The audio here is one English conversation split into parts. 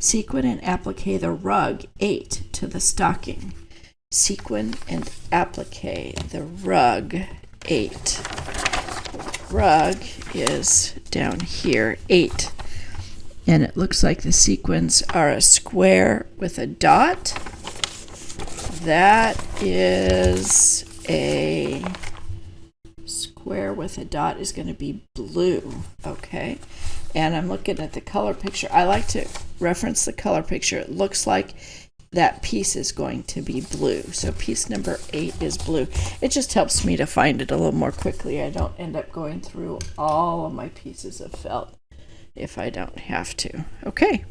Sequin and applique the rug 8 to the stocking. Sequin and applique the rug 8. Rug is down here, 8. And it looks like the sequins are a square with a dot. That is a square with a dot is going to be blue, okay? And I'm looking at the color picture. I like to reference the color picture. It looks like that piece is going to be blue. So piece number 8 is blue. It just helps me to find it a little more quickly. I don't end up going through all of my pieces of felt if I don't have to. Okay.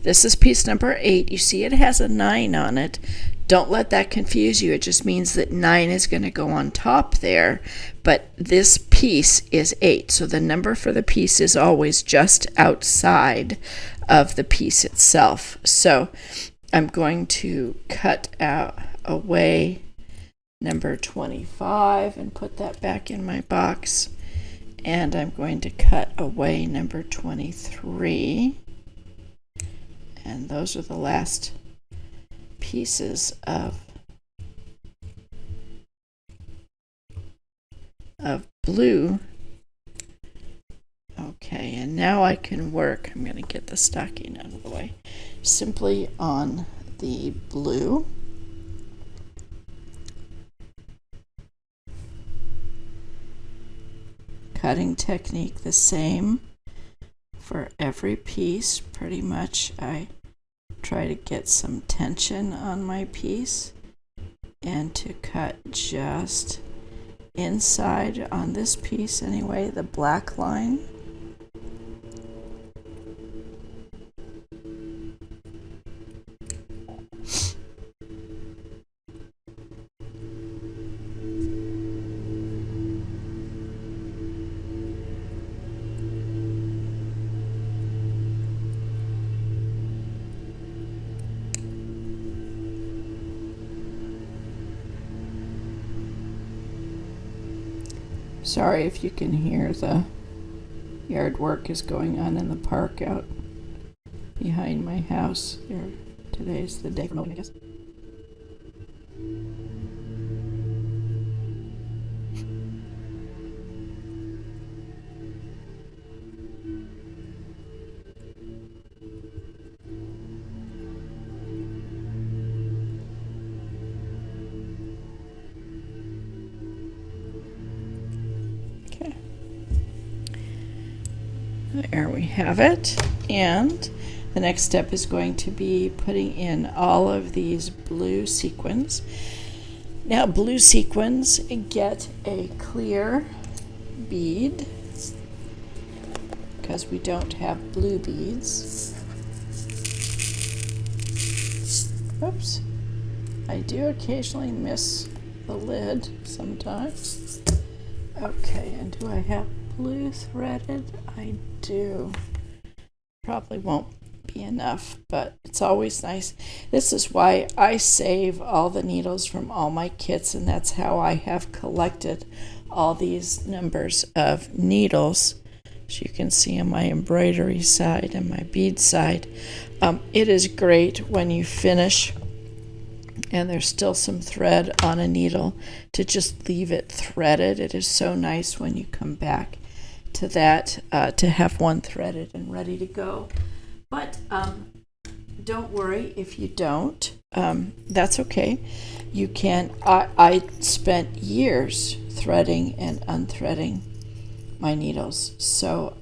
This is piece number 8. You see it has a 9 on it. Don't let that confuse you. It just means that 9 is going to go on top there, but this piece is 8. So the number for the piece is always just outside of the piece itself. So I'm going to cut out away number 25 and put that back in my box. And I'm going to cut away number 23. And those are the last pieces of blue. Okay, and now I can work. I'm going to get the stocking out of the way. Simply on the blue. Cutting technique the same for every piece. Pretty much I try to get some tension on my piece and to cut just inside on this piece anyway, the black line. Sorry if you can hear the yard work is going on in the park out behind my house. Today's the day for mowing, I guess. There we have it. And the next step is going to be putting in all of these blue sequins. Now, blue sequins get a clear bead because we don't have blue beads. Oops. I do occasionally miss the lid sometimes. Okay, and do I have blue threaded? I do. Probably won't be enough, but it's always nice. This is why I save all the needles from all my kits, and that's how I have collected all these numbers of needles. As you can see on my embroidery side and my bead side. It is great when you finish and there's still some thread on a needle to just leave it threaded. It is so nice when you come back to that to have one threaded and ready to go. But don't worry if you don't. That's okay. You can. I spent years threading and unthreading my needles, so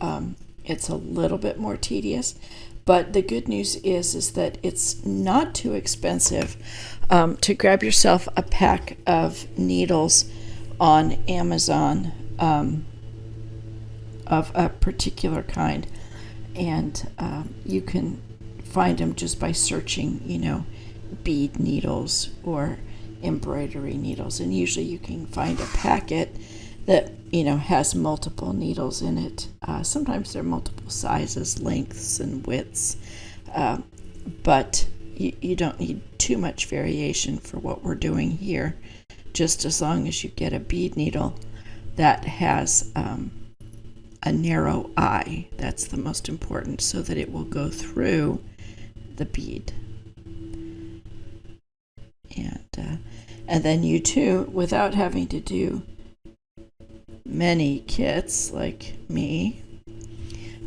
it's a little bit more tedious. But the good news is that it's not too expensive to grab yourself a pack of needles on Amazon of a particular kind, and you can find them just by searching, bead needles or embroidery needles, and usually you can find a packet that has multiple needles in it. Sometimes they're multiple sizes, lengths and widths, but you don't need too much variation for what we're doing here, just as long as you get a bead needle that has a narrow eye. That's the most important, so that it will go through the bead. And then you too, without having to do many kits like me,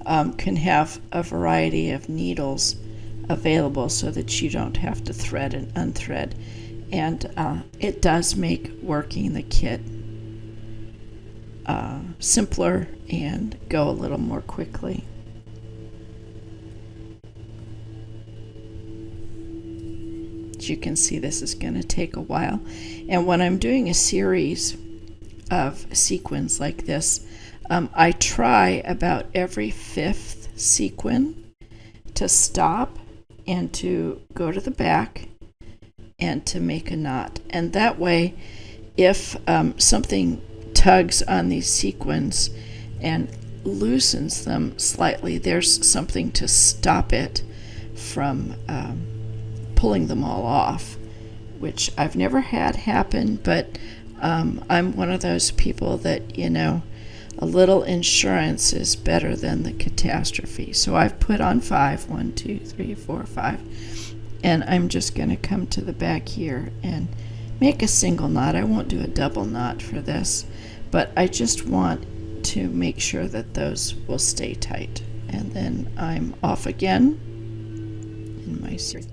can have a variety of needles available so that you don't have to thread and unthread. And it does make working the kit simpler and go a little more quickly. As you can see, this is going to take a while. And when I'm doing a series of sequins like this, I try about every 5th sequin to stop and to go to the back and to make a knot. And that way, if something tugs on these sequins and loosens them slightly, there's something to stop it from pulling them all off, which I've never had happen, but I'm one of those people that, a little insurance is better than the catastrophe. So I've put on 5, 1, 2, 3, 4, 5, and I'm just going to come to the back here and make a single knot. I won't do a double knot for this, but I just want to make sure that those will stay tight. And then I'm off again in my series.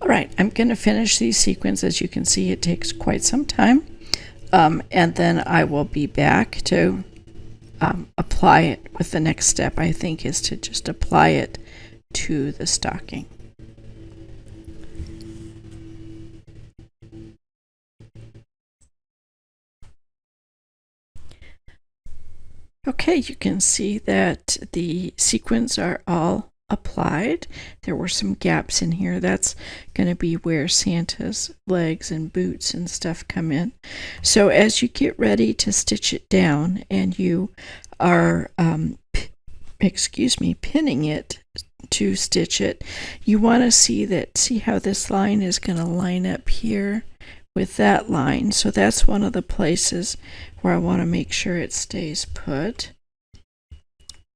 All right, I'm going to finish these sequins. As you can see, it takes quite some time. And then I will be back to apply it with the next step, I think, is to just apply it to the stocking. Okay, you can see that the sequins are all applied. There were some gaps in here. That's going to be where Santa's legs and boots and stuff come in. So as you get ready to stitch it down and you are pinning it to stitch it, you want to see how this line is going to line up here with that line. So that's one of the places where I want to make sure it stays put.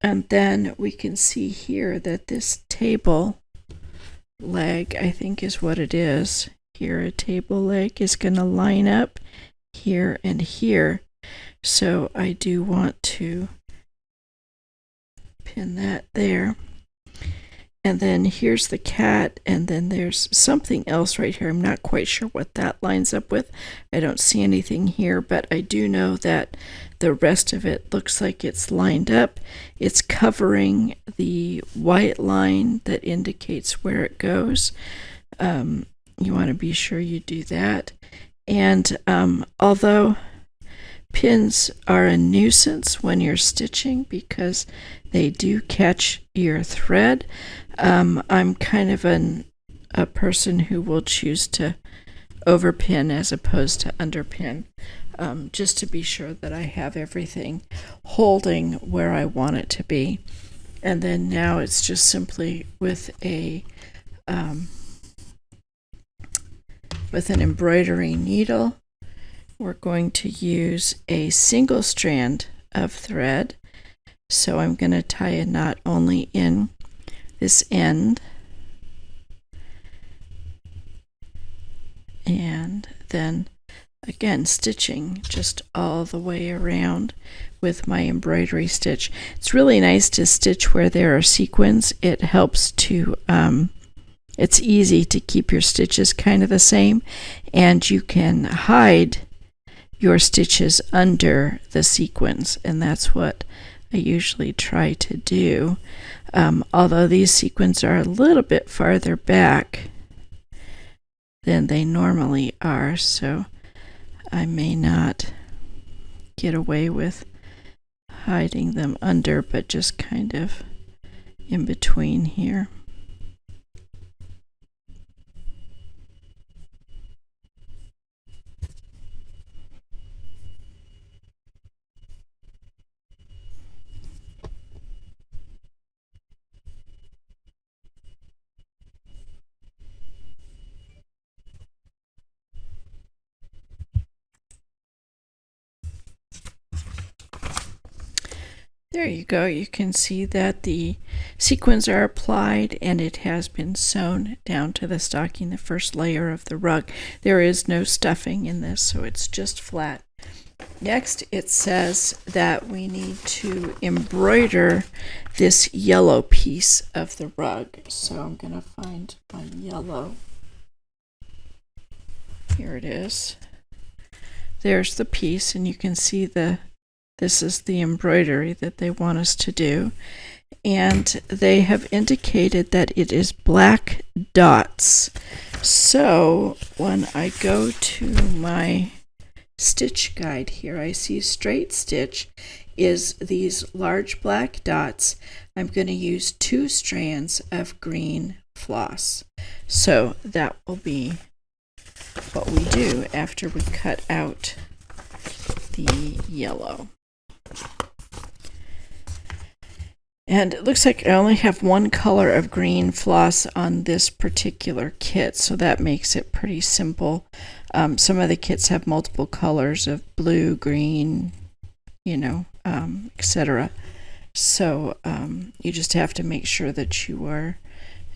And then we can see here that this table leg, I think is what it is. Here, a table leg is going to line up here and here. So I do want to pin that there. And then here's the cat, and then there's something else right here. I'm not quite sure what that lines up with. I don't see anything here, but I do know that the rest of it looks like it's lined up. It's covering the white line that indicates where it goes. You want to be sure you do that. And although pins are a nuisance when you're stitching because they do catch your thread, I'm kind of a person who will choose to overpin as opposed to underpin, just to be sure that I have everything holding where I want it to be. And then now it's just simply with an embroidery needle. We're going to use a single strand of thread. So I'm going to tie a knot only in this end, and then again, stitching just all the way around with my embroidery stitch. It's really nice to stitch where there are sequins. It helps to, it's easy to keep your stitches kind of the same, and you can hide your stitches under the sequins, and that's what I usually try to do. Although these sequins are a little bit farther back than they normally are, so I may not get away with hiding them under, but just kind of in between here. There you go. You can see that the sequins are applied and it has been sewn down to the stocking, the first layer of the rug. There is no stuffing in this, so it's just flat. Next, it says that we need to embroider this yellow piece of the rug. So I'm going to find my yellow. Here it is. There's the piece, and you can see this is the embroidery that they want us to do. And they have indicated that it is black dots. So when I go to my stitch guide here, I see straight stitch is these large black dots. I'm going to use 2 strands of green floss. So that will be what we do after we cut out the yellow. And it looks like I only have 1 color of green floss on this particular kit, so that makes it pretty simple. Some of the kits have multiple colors of blue, green, etc. So you just have to make sure that you are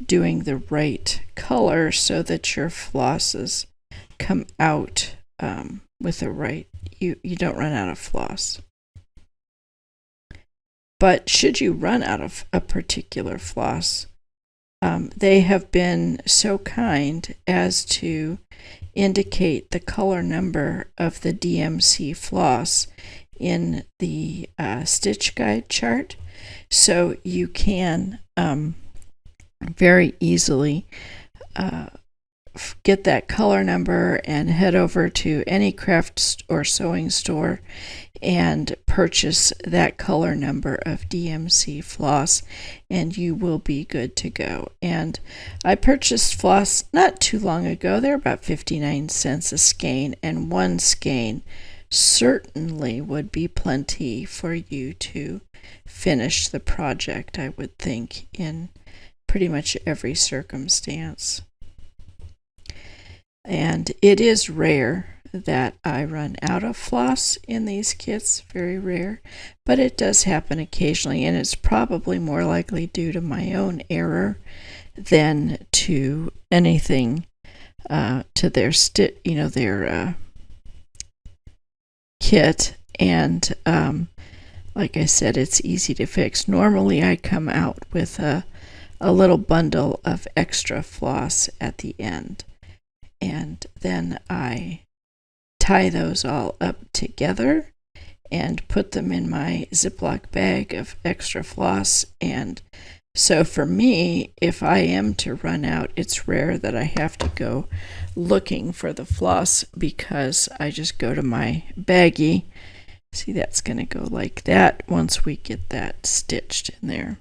doing the right color so that your flosses come out with the right, you don't run out of floss. But should you run out of a particular floss, they have been so kind as to indicate the color number of the DMC floss in the stitch guide chart, so you can very easily get that color number and head over to any craft or sewing store and purchase that color number of DMC floss, and you will be good to go. And I purchased floss not too long ago. They're about 59 cents a skein, and 1 skein certainly would be plenty for you to finish the project, I would think, in pretty much every circumstance. And it is rare that I run out of floss in these kits, very rare, but it does happen occasionally, and it's probably more likely due to my own error than to anything to their kit. And like I said, it's easy to fix. Normally I come out with a little bundle of extra floss at the end, and then I tie those all up together and put them in my Ziploc bag of extra floss. And so for me, if I am to run out, it's rare that I have to go looking for the floss, because I just go to my baggie. See, that's going to go like that once we get that stitched in there.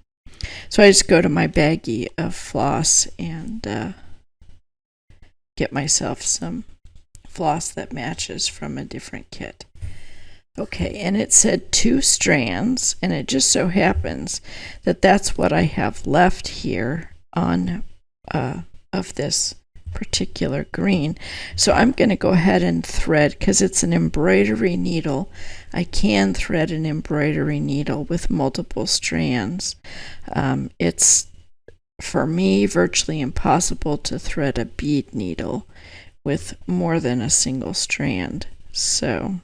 So I just go to my baggie of floss and get myself some floss that matches from a different kit. Okay, and it said 2 strands, and it just so happens that that's what I have left here on of this particular green. So I'm going to go ahead and thread, because it's an embroidery needle. I can thread an embroidery needle with multiple strands. It's, for me, virtually impossible to thread a bead needle with more than a single strand. So,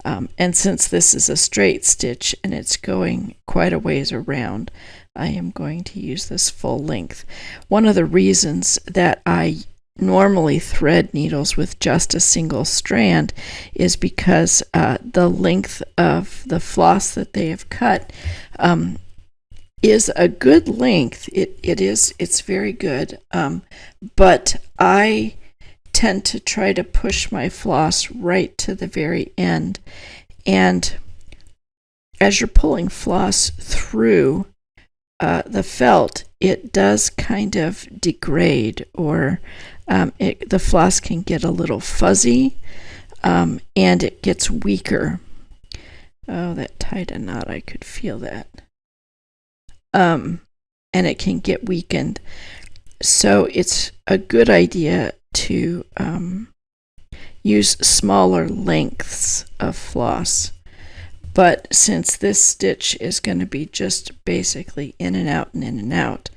and since this is a straight stitch and it's going quite a ways around, I am going to use this full length. One of the reasons that I normally thread needles with just a single strand is because the length of the floss that they have cut is a good length. It's very good, but I tend to try to push my floss right to the very end, and as you're pulling floss through the felt, it does kind of degrade, or the floss can get a little fuzzy, and it gets weaker. Oh, that tied a knot, I could feel that. And it can get weakened. So it's a good idea to use smaller lengths of floss. But since this stitch is going to be just basically in and out and in and out,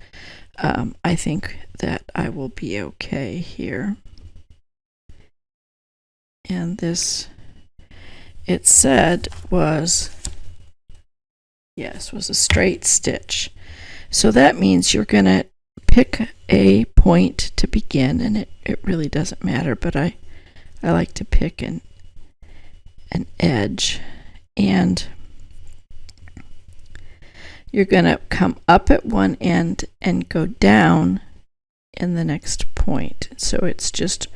I think that I will be okay here. And this, it said, was a straight stitch. So that means you're going to pick a point to begin, and it really doesn't matter, but I like to pick an edge, and you're going to come up at one end and go down in the next point. So it's just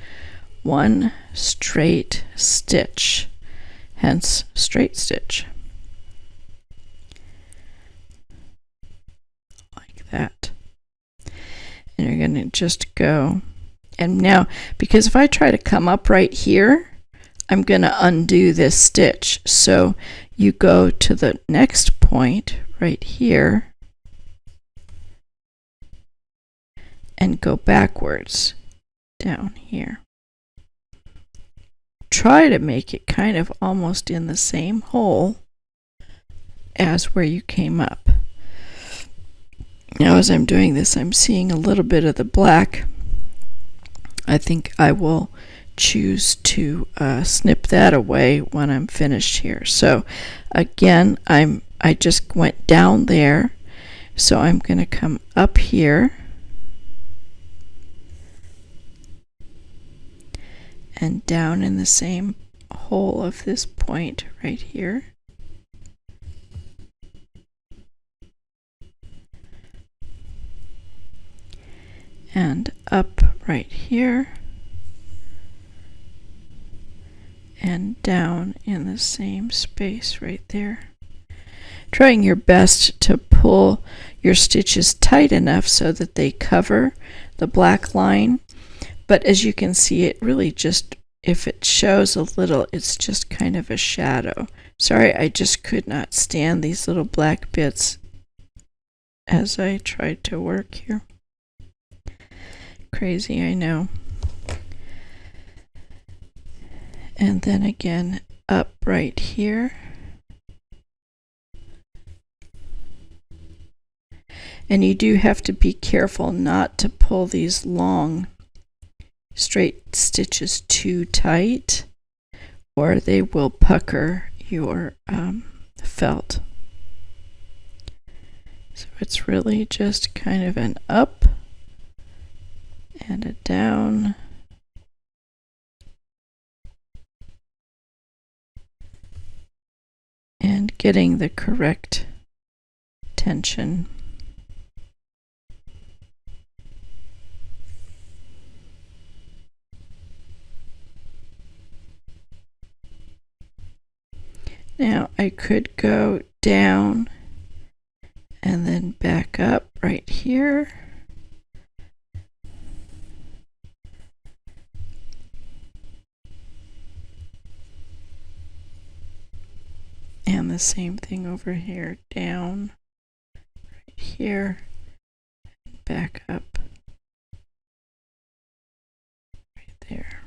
one straight stitch, hence straight stitch. Like that. And you're going to just go. And now, because if I try to come up right here, I'm going to undo this stitch. So you go to the next point right here and go backwards down here. Try to make it kind of almost in the same hole as where you came up. Now, as I'm doing this, I'm seeing a little bit of the black. I think I will choose to snip that away when I'm finished here. So again, I just went down there, so I'm going to come up here and down in the same hole of this point right here. And up right here, and down in the same space right there. Trying your best to pull your stitches tight enough so that they cover the black line, but as you can see, it really just, if it shows a little, it's just kind of a shadow. Sorry, I just could not stand these little black bits as I tried to work here. Crazy, I know. And then again, up right here. And you do have to be careful not to pull these long straight stitches too tight, or they will pucker your felt. So it's really just kind of an up and a down. And getting the correct tension. Now I could go down and then back up right here. And the same thing over here, down right here, back up right there.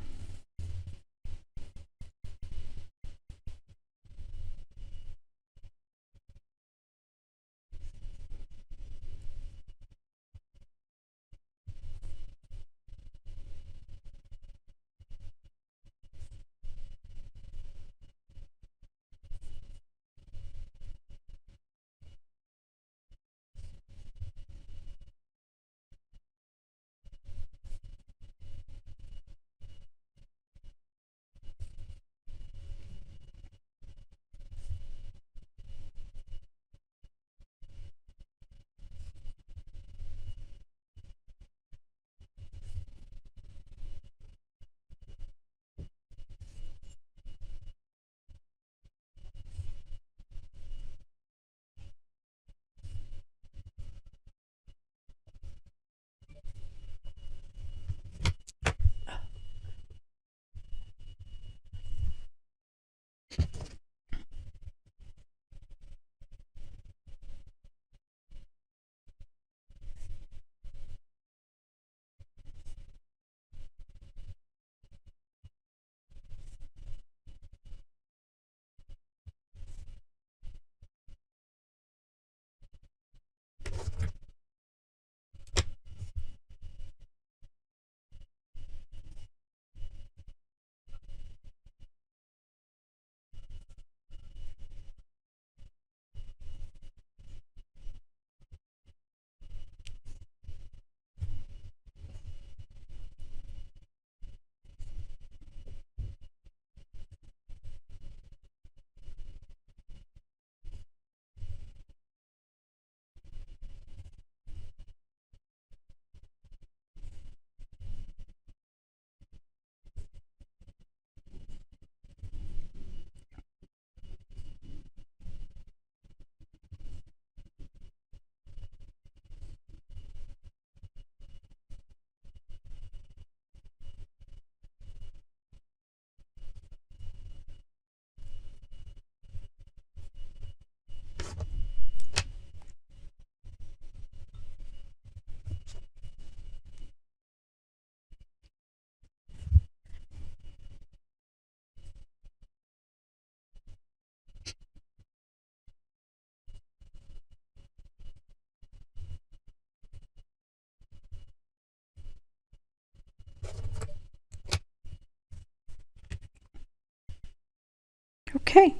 Okay,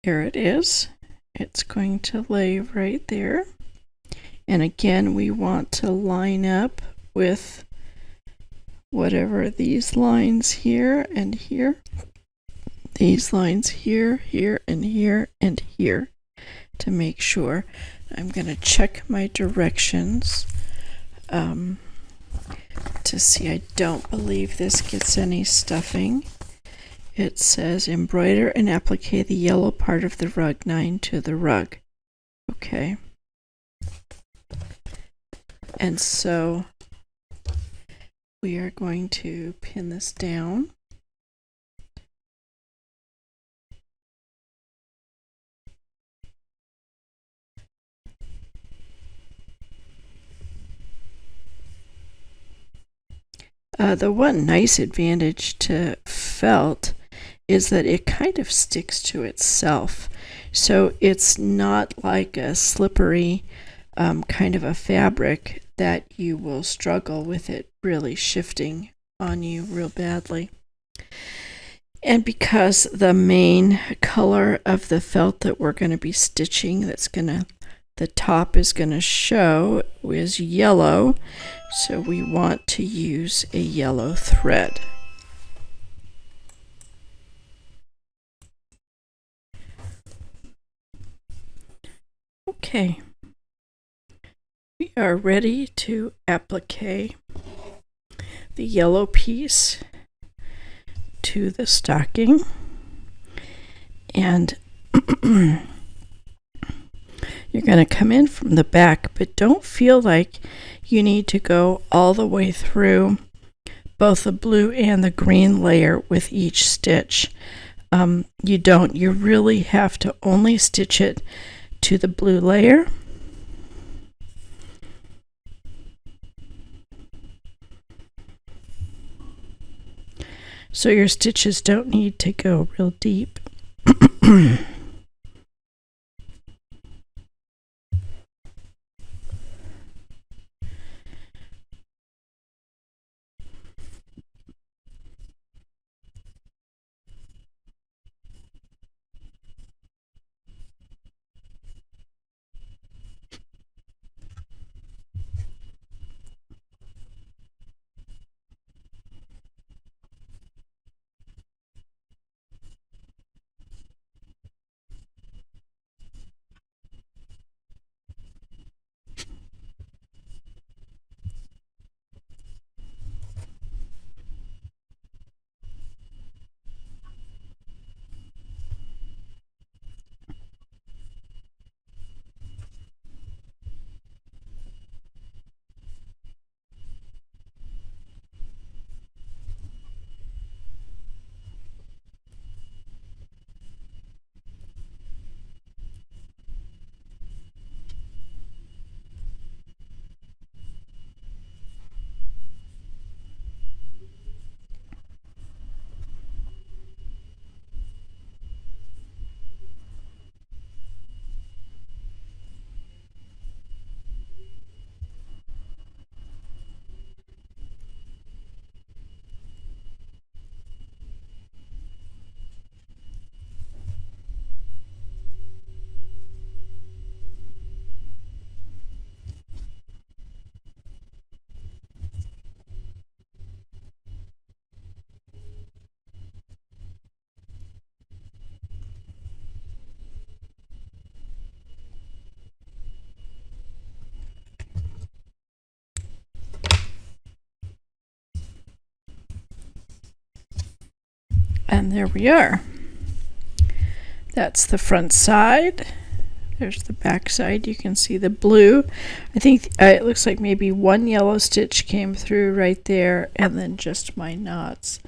there it is. It's going to lay right there. And again, we want to line up with whatever these lines here and here, these lines here, here, and here, and here, to make sure. I'm going to check my directions to see. I don't believe this gets any stuffing. It says embroider and applique the yellow part of the rug 9 to the rug. Okay. And so we are going to pin this down. The one nice advantage to felt is that it kind of sticks to itself. So it's not like a slippery kind of a fabric that you will struggle with it really shifting on you real badly. And because the main color of the felt that we're going to be stitching, the top is going to show is yellow, so we want to use a yellow thread. Okay, we are ready to applique the yellow piece to the stocking, and you're going to come in from the back, but don't feel like you need to go all the way through both the blue and the green layer with each stitch. You don't. You really have to only stitch it to the blue layer. So your stitches don't need to go real deep. And there we are. That's the front side. There's the back side. You can see the blue. I think it looks like maybe one yellow stitch came through right there, and then just my knots.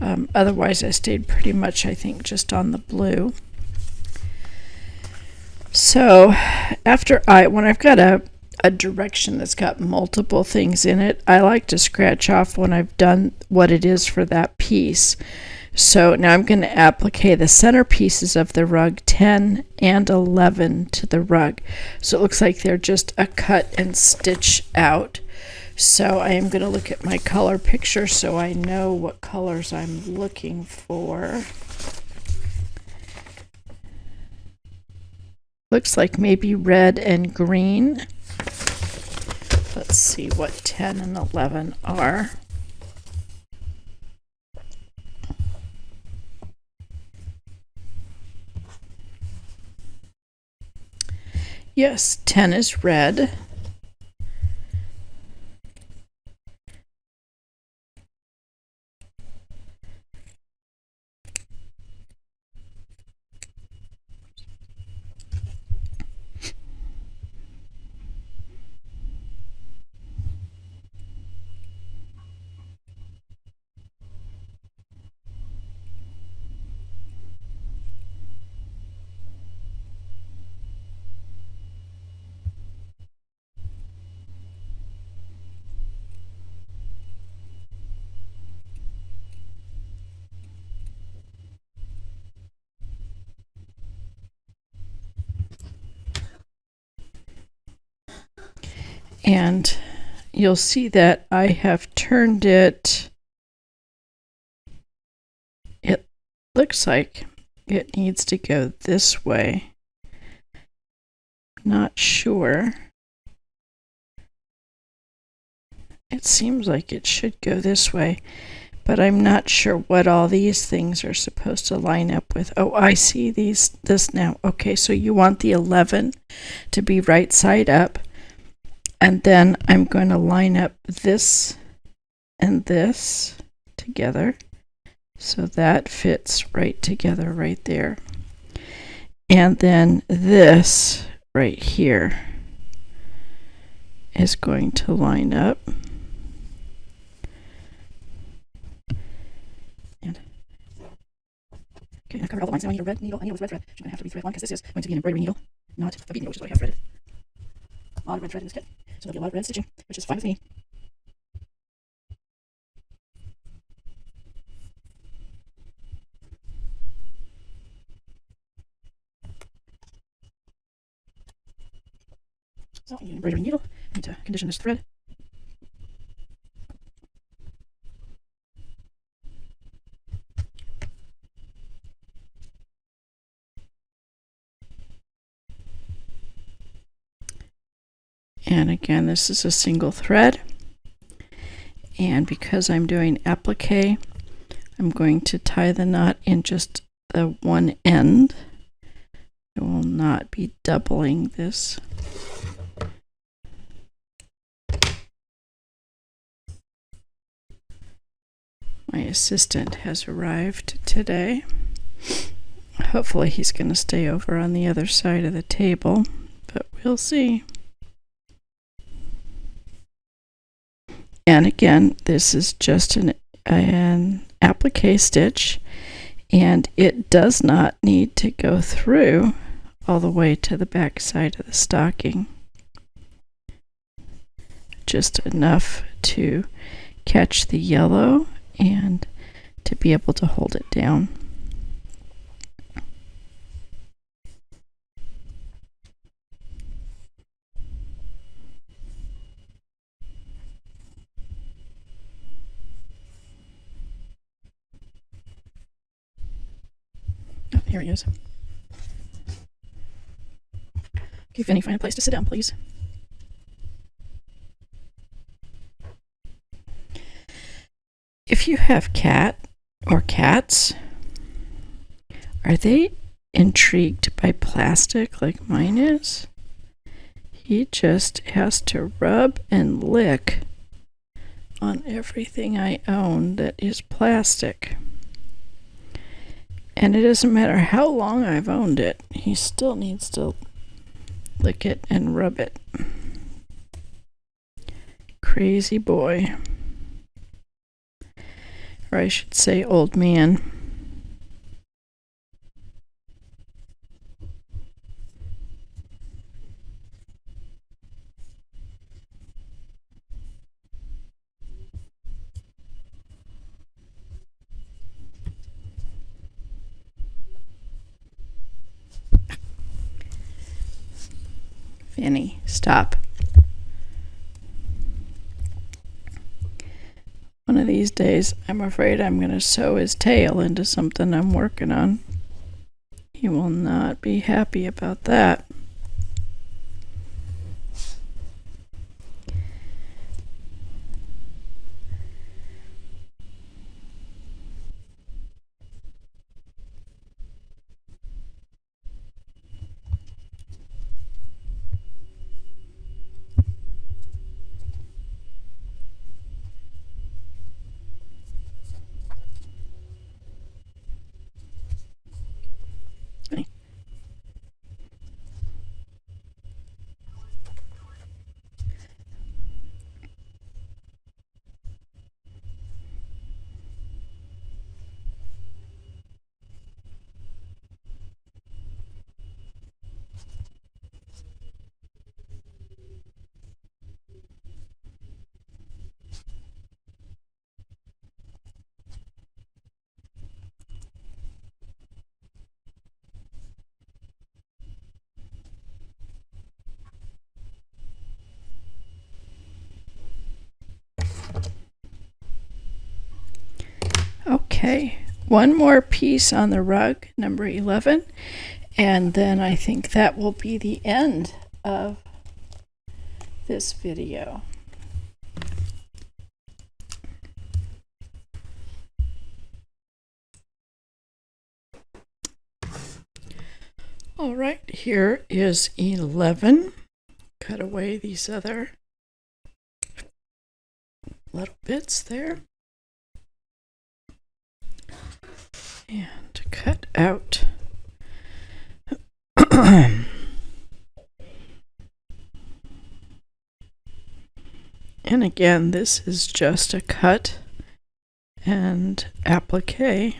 Otherwise, I stayed pretty much, I think, just on the blue. So when I've got a direction that's got multiple things in it, I like to scratch off when I've done what it is for that piece. So now I'm going to applique the center pieces of the rug 10 and 11 to the rug. So it looks like they're just a cut and stitch out. So I am going to look at my color picture so I know what colors I'm looking for. looks like maybe red and green. Let's see what 10 and 11 are. Yes, 10 is red. And you'll see that I have turned it. It looks like it needs to go this way. Not sure. It seems like it should go this way, but I'm not sure what all these things are supposed to line up with. Oh, I see this now. Okay, so you want the 11 to be right side up. And then I'm going to line up this and this together. So that fits right together right there. And then this right here is going to line up. And okay, I've covered all the lines. Now I need a red needle. I need a red thread, which is going to have to be thread one because this is going to be an embroidery needle, not a bead needle, which is what I have threaded. A lot of red thread in this kit. So there'll be a lot of red stitching, which is fine with me. So I need an embroidery needle. I need to condition this thread. And again, this is a single thread. And because I'm doing applique, I'm going to tie the knot in just the one end. I will not be doubling this. My assistant has arrived today. Hopefully he's going to stay over on the other side of the table, but we'll see. And again, this is just an applique stitch, and it does not need to go through all the way to the back side of the stocking. Just enough to catch the yellow and to be able to hold it down. Oh, here he is. Okay, Finny, find a place to sit down, please. If you have cat or cats, are they intrigued by plastic like mine is? He just has to rub and lick on everything I own that is plastic. And it doesn't matter how long I've owned it, he still needs to lick it and rub it. Crazy boy. Or I should say old man. Finny, stop. One of these days, I'm afraid I'm going to sew his tail into something I'm working on. He will not be happy about that. Okay, one more piece on the rug, number 11, and then I think that will be the end of this video. All right, here is 11. Cut away these other little bits there. And cut out and again, this is just a cut and applique.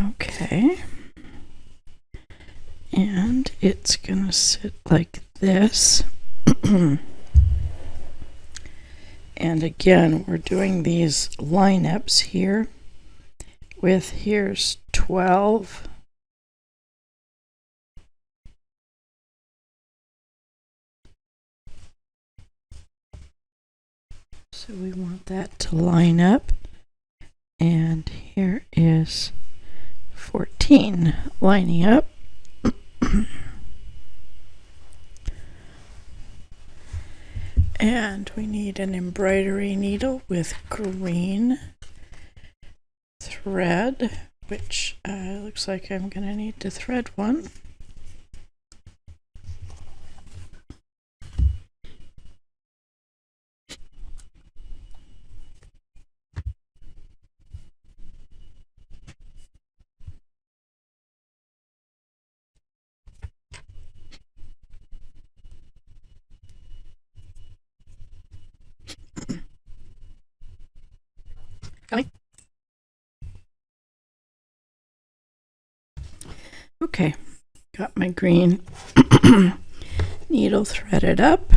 Okay, and it's gonna sit like this. And again, we're doing these lineups here with here's 12. So we want that to line up. And here is 14 lining up. And we need an embroidery needle with green thread, which looks like I'm going to need to thread one. Okay, got my green needle threaded up.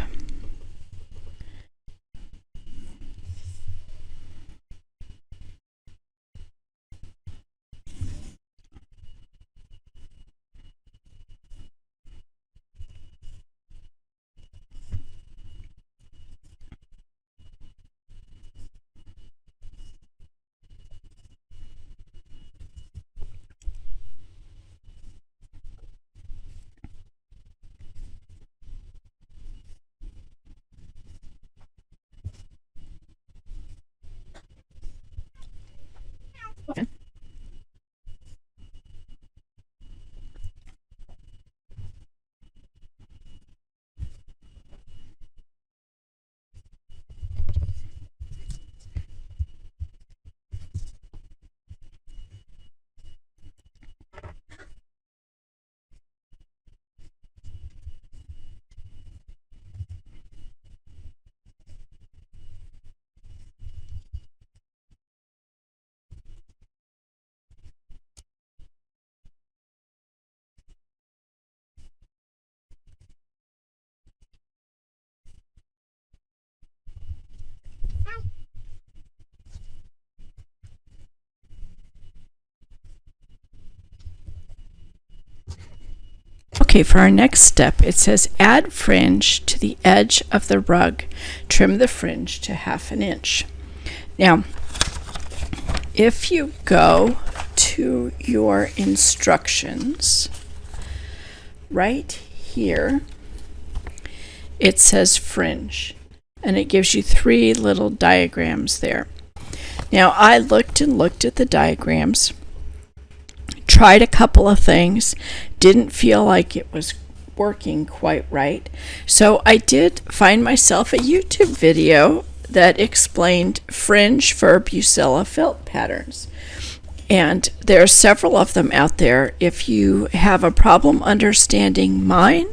Okay. Okay, for our next step, it says add fringe to the edge of the rug. Trim the fringe to 1/2 inch. Now, if you go to your instructions, right here, it says fringe, and it gives you 3 little diagrams there. Now, I looked and looked at the diagrams, tried a couple of things, didn't feel like it was working quite right. So I did find myself a YouTube video that explained fringe for Bucilla felt patterns. And there are several of them out there. If you have a problem understanding mine,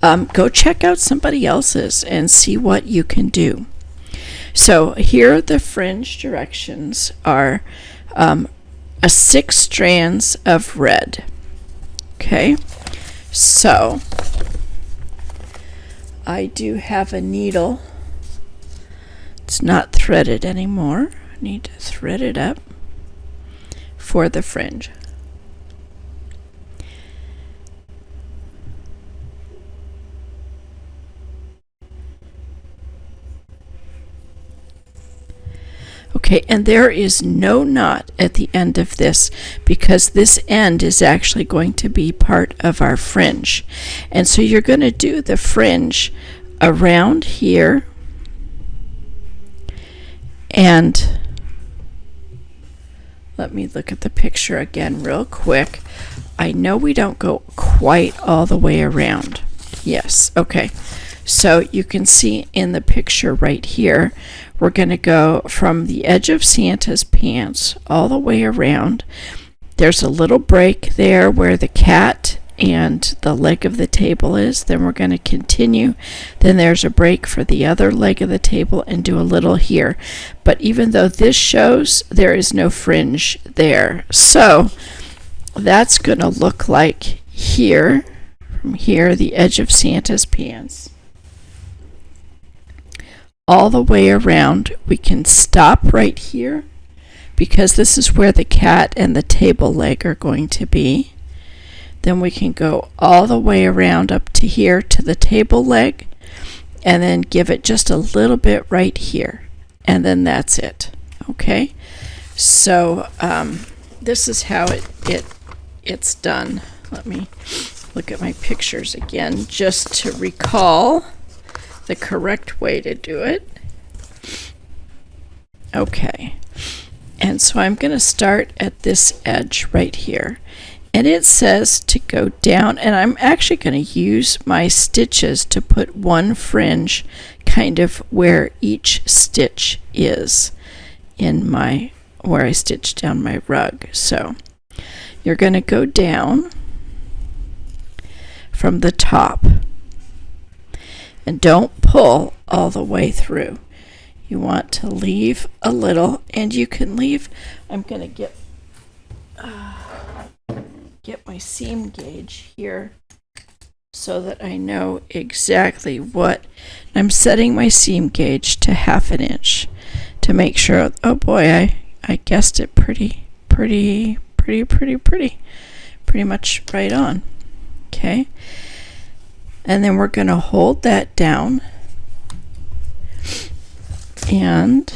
go check out somebody else's and see what you can do. So here the fringe directions are 6 strands of red. Okay, so I do have a needle. It's not threaded anymore. I need to thread it up for the fringe. Okay, and there is no knot at the end of this because this end is actually going to be part of our fringe. And so you're going to do the fringe around here, and let me look at the picture again real quick. I know we don't go quite all the way around. Yes, okay. So you can see in the picture right here, we're going to go from the edge of Santa's pants all the way around. There's a little break there where the cat and the leg of the table is. Then we're going to continue. Then there's a break for the other leg of the table and do a little here. But even though this shows, there is no fringe there. So that's going to look like here, from here, the edge of Santa's pants, all the way around. We can stop right here because this is where the cat and the table leg are going to be. Then we can go all the way around up to here to the table leg, and then give it just a little bit right here, and then that's it. Okay, so this is how it's done. Let me look at my pictures again just to recall the correct way to do it. Okay, and so I'm going to start at this edge right here, and it says to go down, and I'm actually going to use my stitches to put one fringe kind of where each stitch is in my, where I stitched down my rug. So you're going to go down from the top, and don't pull all the way through. You want to leave a little, and you can leave. I'm going to get my seam gauge here so that I know exactly what. I'm setting my seam gauge to 1/2 inch to make sure. Oh boy, I guessed it pretty much right on. Okay. And then we're going to hold that down, and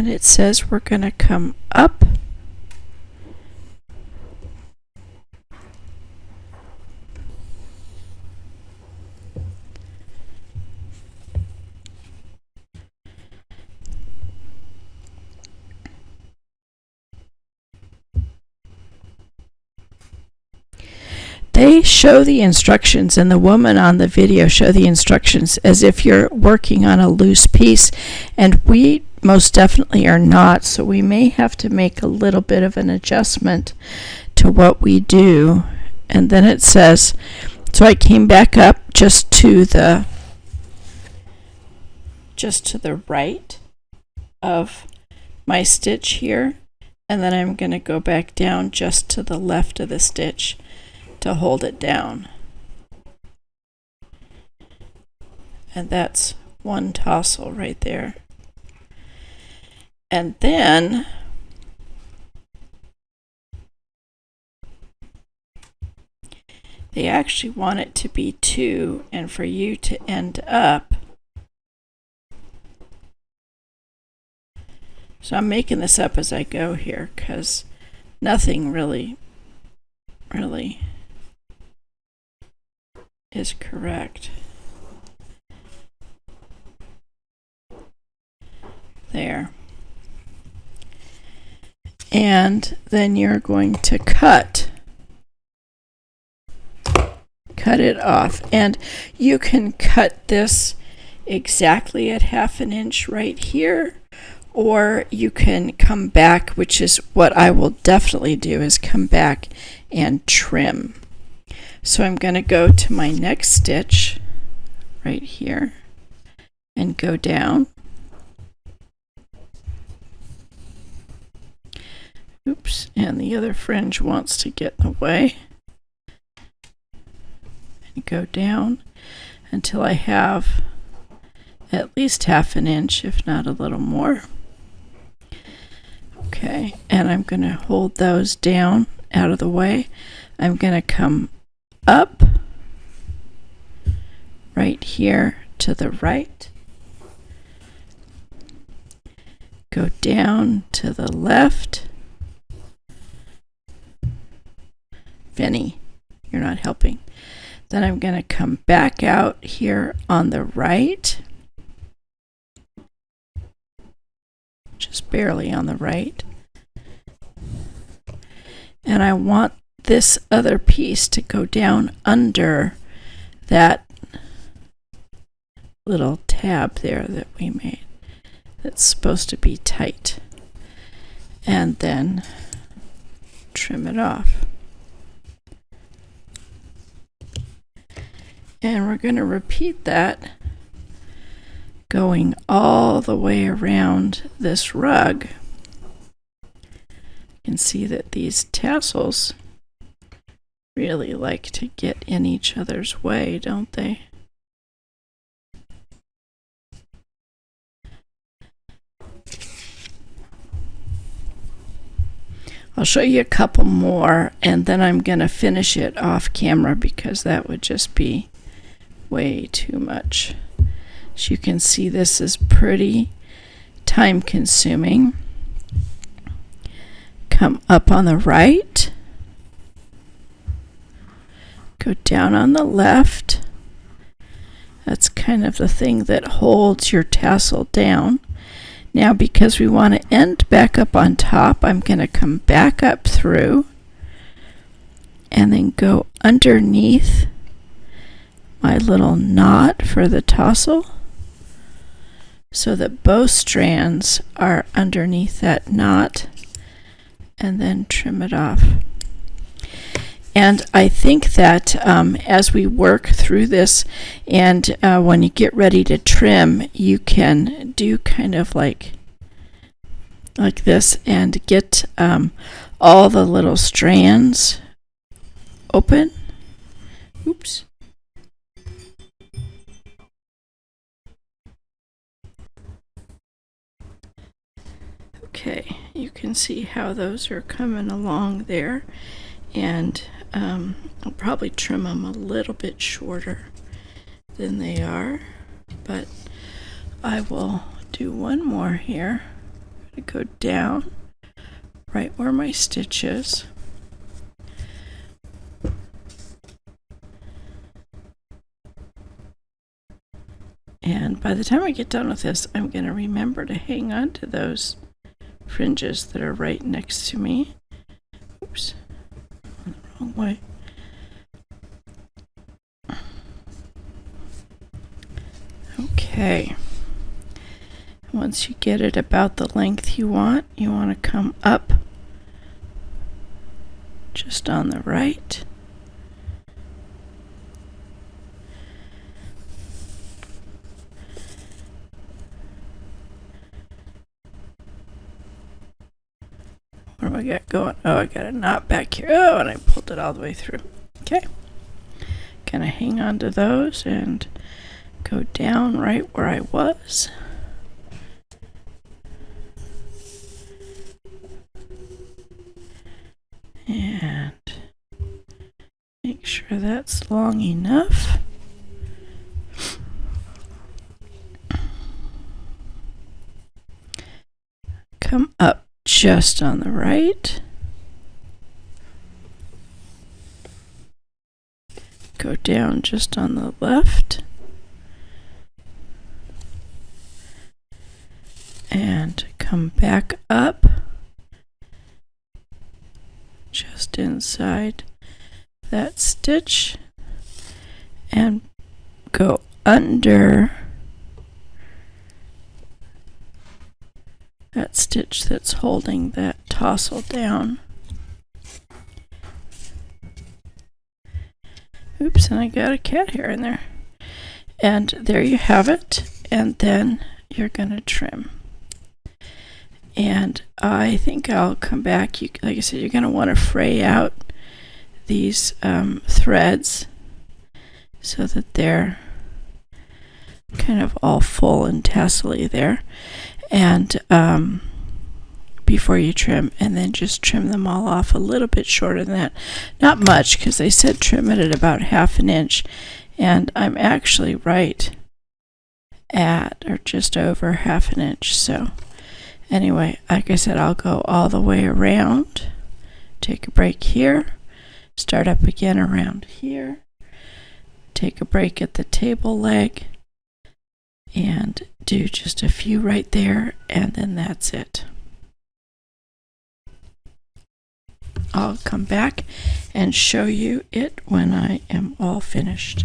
it says we're going to come up They show the instructions, and the woman on the video show the instructions as if you're working on a loose piece, and we most definitely are not, so we may have to make a little bit of an adjustment to what we do. And then it says, so I came back up just to the right of my stitch here, and then I'm going to go back down just to the left of the stitch to hold it down. And that's one tassel right there. And then they actually want it to be 2, and for you to end up. So I'm making this up as I go here because nothing really is correct. There. And then you're going to cut it off. And you can cut this exactly at 1/2 inch right here, or you can come back, which is what I will definitely do, is come back and trim. So I'm going to go to my next stitch right here and go down. Oops, and the other fringe wants to get in the way. And go down until I have at least 1/2 inch, if not a little more. Okay, and I'm going to hold those down out of the way. I'm going to come up right here to the right, go down to the left. Vinny, you're not helping. Then I'm going to come back out here on the right, just barely on the right. And I want this other piece to go down under that little tab there that we made. That's supposed to be tight. And then trim it off. And we're going to repeat that going all the way around this rug. You can see that these tassels really like to get in each other's way, don't they? I'll show you a couple more, and then I'm going to finish it off camera because that would just be way too much. As you can see, this is pretty time consuming. Come up on the right, go down on the left. That's kind of the thing that holds your tassel down. Now, because we want to end back up on top, I'm going to come back up through and then go underneath my little knot for the tassel so that both strands are underneath that knot, and then trim it off. And I think that as we work through this, and when you get ready to trim, you can do kind of like this and get all the little strands open. Oops. Okay, you can see how those are coming along there, and I'll probably trim them a little bit shorter than they are, but I will do one more here. I'm going to go down right where my stitch is. And by the time I get done with this, I'm going to remember to hang on to those fringes that are right next to me. Oops, the wrong way. Okay. Once you get it about the length you want to come up just on the right. What do I got going? Oh, I got a knot back here. Oh, and I pulled it all the way through. Okay. Gonna hang on to those and go down right where I was. And make sure that's long enough. Come up just on the right. Go down just on the left. And come back up just inside that stitch and go under that stitch that's holding that tassel down. Oops, and I got a cat hair in there. And there you have it. And then you're going to trim. And I think I'll come back. Like I said, you're going to want to fray out these threads so that they're kind of all full and tassely there. And before you trim, and then just trim them all off a little bit shorter than that. Not much, because they said trim it at about 1/2 inch, and I'm actually right at or just over 1/2 inch. So anyway, like I said, I'll go all the way around, take a break here, start up again around here, take a break at the table leg, and do just a few right there, and then that's it. I'll come back and show you it when I am all finished.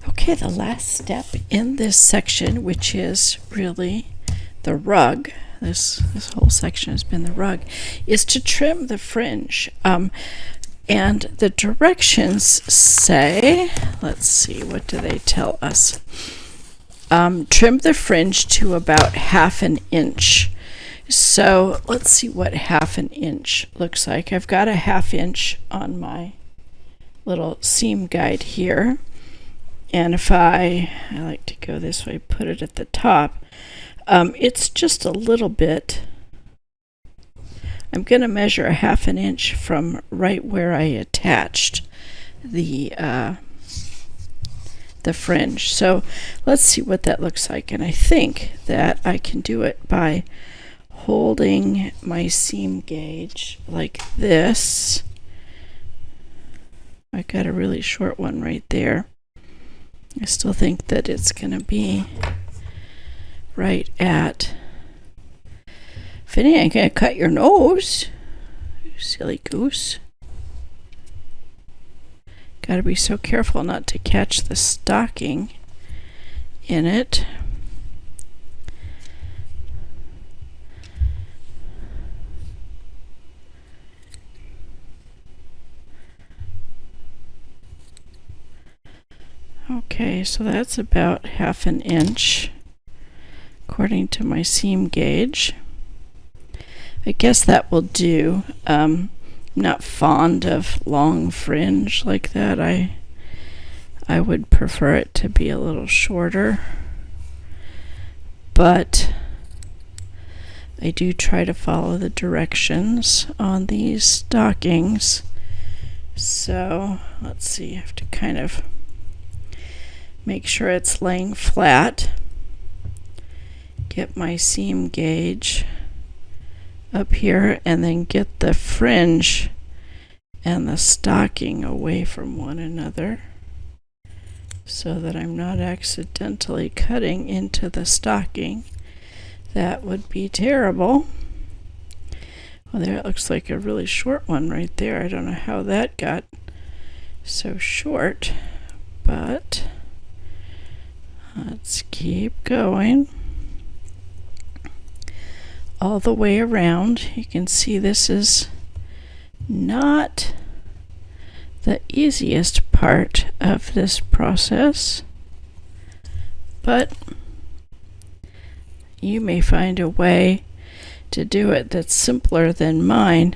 Okay, the last step in this section, which is really the rug, this whole section has been the rug, is to trim the fringe. And the directions say, let's see, what do they tell us? Trim the fringe to about 1/2 inch. So let's see what 1/2 inch looks like. I've got a 1/2 inch on my little seam guide here. And if I like to go this way, put it at the top, it's just a little bit. I'm going to measure a 1/2 inch from right where I attached the fringe. So let's see what that looks like. And I think that I can do it by holding my seam gauge like this. I got a really short one right there. I still think that it's going to be right at. Finny ain't going to cut your nose, you silly goose. Got to be so careful not to catch the stocking in it. Okay, so that's about 1/2 inch according to my seam gauge. I guess that will do. I'm not fond of long fringe like that. I would prefer it to be a little shorter, but I do try to follow the directions on these stockings. So let's see, I have to kind of make sure it's laying flat. Get my seam gauge up here, and then get the fringe and the stocking away from one another so that I'm not accidentally cutting into the stocking. That would be terrible. Well, there it looks like a really short one right there. I don't know how that got so short, but let's keep going all the way around. You can see this is not the easiest part of this process, but you may find a way to do it that's simpler than mine.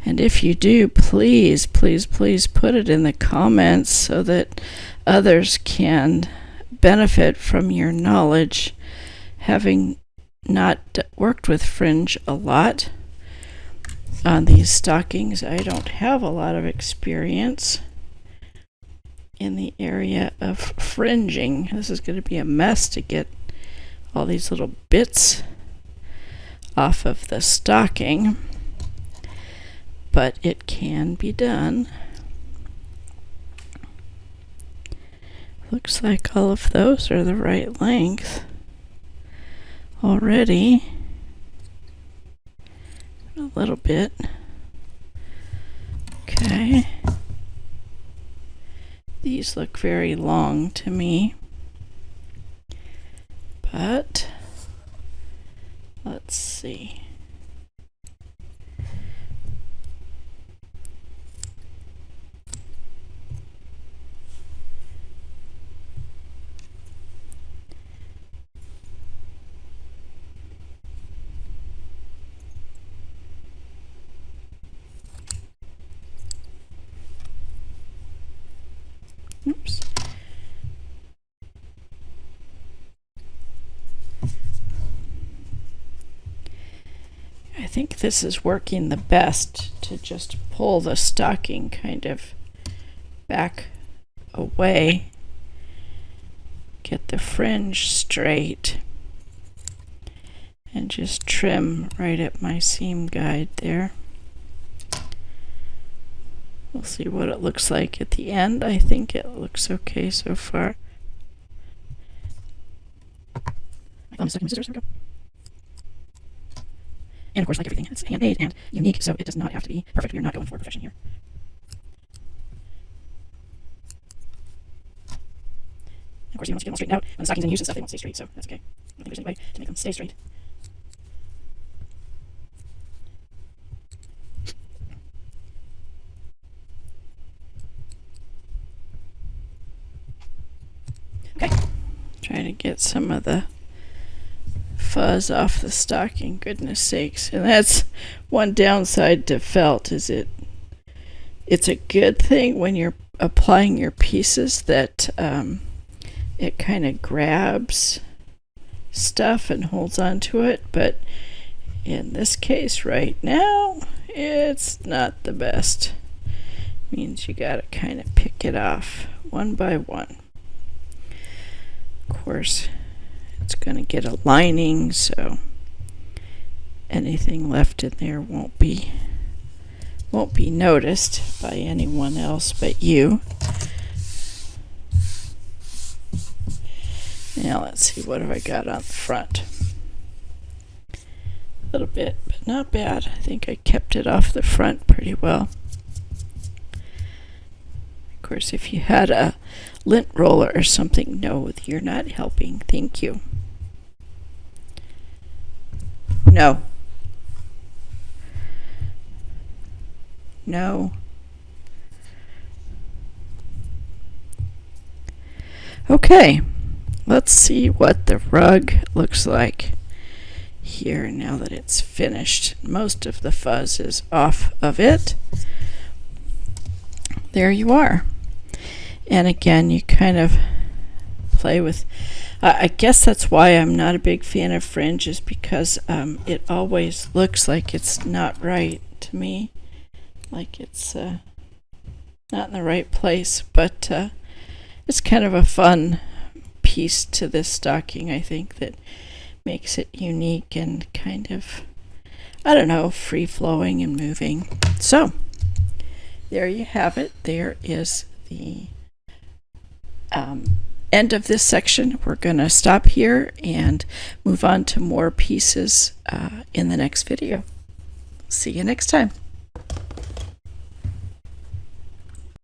And if you do, please, please, please put it in the comments so that others can benefit from your knowledge. Having not worked with fringe a lot on these stockings, I don't have a lot of experience in the area of fringing. This is going to be a mess to get all these little bits off of the stocking, but it can be done. Looks like all of those are the right length already. A little bit. Okay. These look very long to me, but let's see. Oops. I think this is working the best, to just pull the stocking kind of back away, get the fringe straight, and just trim right at my seam guide there. We'll see what it looks like at the end. I think it looks okay so far. My stuck in my scissors. Here we go. And of course, like everything, it's handmade and unique, so it does not have to be perfect. We're not going for perfection here. And of course, once you get them all straightened out, when the stocking's in use and stuff, they won't stay straight, so that's okay. I don't think there's any way to make them stay straight. Okay, trying to get some of the fuzz off the stocking, goodness sakes. And that's one downside to felt, is it's a good thing when you're applying your pieces that it kind of grabs stuff and holds on to it, but in this case right now it's not the best. Means you gotta kind of pick it off one by one. Of course, it's going to get a lining, so anything left in there won't be noticed by anyone else but you. Now let's see, what have I got on the front? A little bit, but not bad. I think I kept it off the front pretty well. Of course, if you had a lint roller or something, no, you're not helping. Thank you. No. No. Okay, let's see what the rug looks like here now that it's finished. Most of the fuzz is off of it. There you are. And again, you kind of play with, I guess that's why I'm not a big fan of fringe, is because it always looks like it's not right to me, like it's not in the right place, but it's kind of a fun piece to this stocking, I think, that makes it unique and kind of, I don't know, free-flowing and moving. So there you have it. There is the end of this section. We're going to stop here and move on to more pieces in the next video. See you next time.